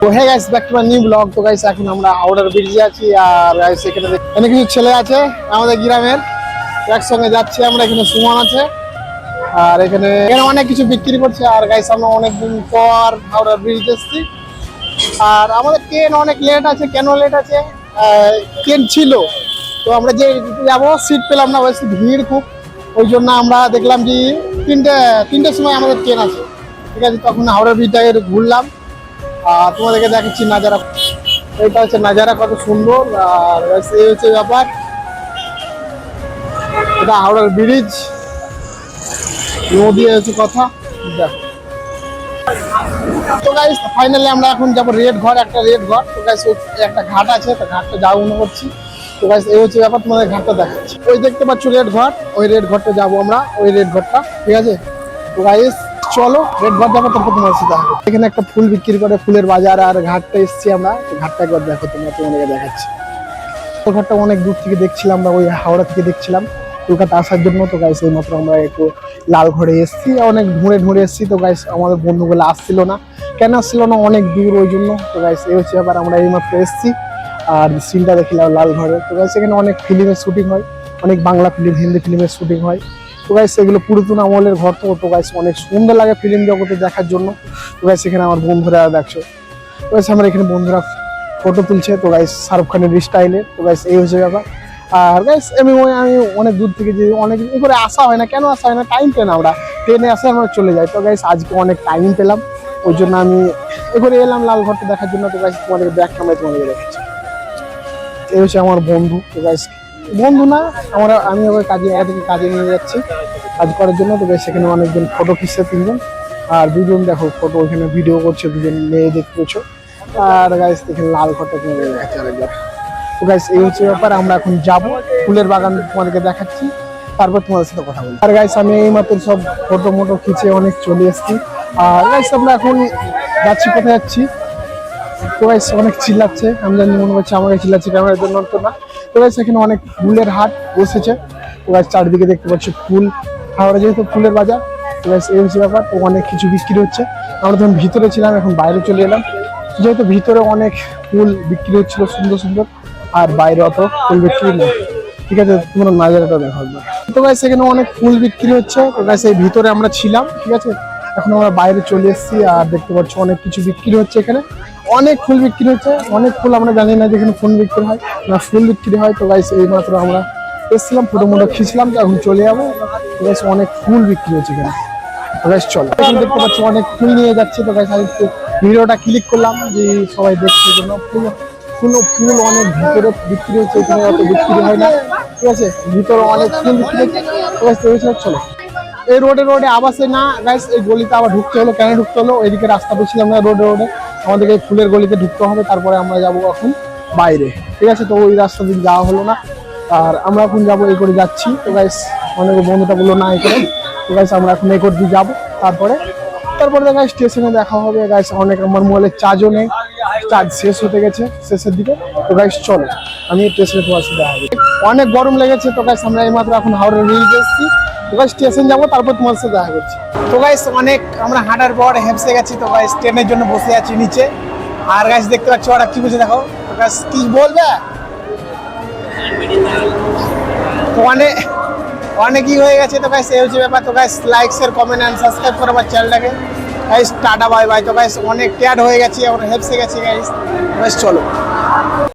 তো hey guys, back to my new blog. তো guys এখন আমরা হাওড়ার ব্রিজে আছি, আর গাইস এখানে অনেক কিছু ছেলে আছে আমাদের গ্রামের, একসঙ্গে যাচ্ছি আমরা। এখানে সুমন আছে, আর এখানে অনেক কিছু বিক্রি করছে। আর গাইস আমরা অনেকদিন পর হাওড়ার ব্রিজ এসেছি, আর আমাদের ট্রেন অনেক লেট আছে। কেন লেট আছে? ট্রেন ছিল, তো আমরা যে যাবো সিট পেলাম না, বেশি ভিড় খুব। ওই জন্য আমরা দেখলাম যে তিনটের সময় আমাদের ট্রেন আছে, ঠিক আছে। তখন হাওড়ার ব্রিজটাকে ঘুরলাম, আর তোমাদেরকে দেখাচ্ছি নাজারা। এটা হচ্ছে নাজারা, কত সুন্দর। আর এই হচ্ছে ব্যাপার, এটা হাওড়ার ব্রিজ, নদী হচ্ছে কথা। দেখো তো গাইস, ফাইনালি আমরা এখন যাবো রেড ঘর, একটা রেড ঘর। তো গাইস একটা ঘাট আছে, তো ঘাটটা যাওয়া মনে করছি। তো গাইস এই হচ্ছে ব্যাপার, তোমাদের ঘাটটা দেখাচ্ছি। ওই দেখতে পাচ্ছ রেড ঘর, ওই রেড ঘরটা যাবো আমরা, ওই রেড ঘরটা, ঠিক আছে। তো গাইস চলো রেড ঘর যাবো, তারপর তোমার সাথে দেখা হবে। এখানে একটা ফুল বিক্রি করে, ফুলের বাজার। আর ঘাটটা এসছি আমরা, ঘাটটা একবার দেখো, তোমাদেরকে দেখাচ্ছি। তো ঘাটটা অনেক দূর থেকে দেখছিলাম আমরা, ওই হাওড়া থেকে দেখছিলাম কলকাতা আসার জন্য। তো গাইস এই মাত্র আমরা একটু লাল ঘরে এসছি, অনেক ঘুরে এসছি। তো গাইস আমাদের বন্ধুগুলো আসছিল না, কেন আসছিল না? অনেক দূর, ওই জন্য। তো গাইস এই হচ্ছে ব্যাপার, আমরা এই মাত্র এসছি, আর সিনটা দেখলাম লাল ঘরে। তো গাইস এখানে অনেক ফিল্মের শুটিং হয়, অনেক বাংলা ফিল্ম, হিন্দি ফিল্মের শুটিং হয়। তো গাইস এগুলো পুরাতন আমলের ঘর। তো গাইস অনেক সুন্দর লাগে ফিল্ম জগতে দেখার জন্য। তো গাইস এখানে আমার বন্ধুরা দেখছো, তো গাইস আমার এখানে বন্ধুরা ফটো তুলছে। তো গাইস শাহরুখ খানের স্টাইলে। তো গাইস এই হচ্ছে ব্যাপার। আর গাইস আমি অনেক দূর থেকে যে অনেক করে আসা হয় না, কেন আসা হয় না? টাইম পেন, আমরা ট্রেনে আসে আমরা চলে যাই। তো গাইস আজকে অনেক টাইম পেলাম, ওই জন্য আমি এবারে এলাম লাল ঘরটা দেখার জন্য। তো গাইস তোমাদের ব্যাক ক্যামেরায় তোমাদেরকে দেখাচ্ছি। এই হচ্ছে আমার বন্ধু। তো গাইস বন্ধু না, আমি আবার কাজে নিয়ে যাচ্ছি কাজ করার জন্য। তো গাইস সেখানে অনেকজন ফটো খিচ্ছে, তিনজন, আর দুজন দেখো ফটো ওইখানে ভিডিও করছে, দুজন মেয়ে দেখতেছো। আর গাইস এখানে লাল ঘরটা তোমাদের দেখাচ্ছি আরেকবার। তো গাইস এই হচ্ছে ব্যাপার, আমরা এখন যাব ফুলের বাগান, তোমাদেরকে দেখাচ্ছি, তারপর তোমাদের সাথে কথা বলবো। আর গাইস আমি এই মাত্র সব ফটো মোটো খিচে অনেক চলে এসেছি। আর গাইস আমরা এখন যাচ্ছি, কোথায় যাচ্ছি? তো গাইস অনেক চিল্লাচ্ছে, আমি জানি মনে করছে আমাকে চিল্লাচ্ছে, ক্যামেরার জন্য তো না। তো গাইস এখানে অনেক ফুলের হাট বসেছে। তো গাইস চারিদিকে দেখতে পাচ্ছি ফুল, হাওড়া যেহেতু ফুলের বাজার। তো গাইস এই হচ্ছে ব্যাপার, তো অনেক কিছু বিক্রি হচ্ছে। আমরা তখন ভিতরে ছিলাম, এখন বাইরে চলে এলাম, যেহেতু ভিতরে অনেক ফুল বিক্রি হচ্ছিল সুন্দর সুন্দর, আর বাইরে অত ফুল বিক্রি নেই, ঠিক আছে। তোমরা নাজারাটা দেখো। তো গাইস এখানে অনেক ফুল বিক্রি হচ্ছে। তো গাইস এই ভিতরে আমরা ছিলাম, ঠিক আছে। এখন আমরা বাইরে চলে এসেছি, আর দেখতে পাচ্ছি অনেক কিছু বিক্রি হচ্ছে। এখানে অনেক ফুল বিক্রি হচ্ছে, অনেক ফুল। আমরা জানি না যেখানে ফুল বিক্রি হয় না, ফুল বিক্রি হয়। তো গাইস এই মাত্র আমরা এসেছিলাম, ফটো মোটো খিঁচলাম, তো এখন চলে যাবো। তো গাইস অনেক ফুল বিক্রি হচ্ছে এখানে। তো গাইস চলো, এখন দেখতে পাচ্ছি অনেক ফুল নিয়ে যাচ্ছে। তো গাইস আমি একটু ভিডিওটা ক্লিক করলাম যে সবাই দেখছে জন্য। ফুল অনেক ভিতরে বিক্রি হচ্ছে, এখানে অত বিক্রি হয় না, ঠিক আছে। ভিতরে অনেক ফুল বিক্রি হচ্ছে। তো গাইস চলো, এই রোডে আবাসে না গাইস, এই গলিতে আবার ঢুকতে হলো। কেন ঢুকতে হলো? এদিকে রাস্তা পেয়েছিলাম না, রোডে আমাদেরকে এই ফুলের গলিতে ঢুকতে হবে, তারপরে আমরা যাবো এখন বাইরে, ঠিক আছে। তো ওই রাস্তা দিয়ে যাওয়া হলো না, আর আমরা এখন যাবো, এই করে যাচ্ছি। তো গাইস অনেক বন্ধুটা বললো না এই করে। তো গাইস আমরা এখন এই করে দিয়ে যাবো, তারপরে গাইস স্টেশনে দেখা হবে। গাইস অনেক আমার মোবাইলের চার্জও নেই, চার্জ শেষ হতে গেছে শেষের দিকে। তো গাইস চলো, আমি স্টেশনে তোমার সাথে দেখা হবে। অনেক গরম লেগেছে। তো গাইস আমরা এই মাত্র এখন হাওড়া ব্রিজ এসেছি। তো গাইস স্টেশন যাবো, তারপর তোমার সাথে দেখা করছি। তো গাইস অনেক আমরা হাঁটার পর হেঁপসে গেছি। তো গাইস ট্রেনের জন্য বসে আছি নিচে, আর গাইস দেখতে পাচ্ছ ওরা কি বলছে দেখো। তো গাইস কি বলবে? তো অনেকই হয়ে গেছে। তো গাইস এই হচ্ছে ব্যাপার। তো guys like share comment and subscribe করে আমার চ্যানেলটাকে। Guys tata bye bye. তো গাইস অনেক টায়ার্ড হয়ে গেছি, আমরা হেঁপসে গেছি গাইস। চলো।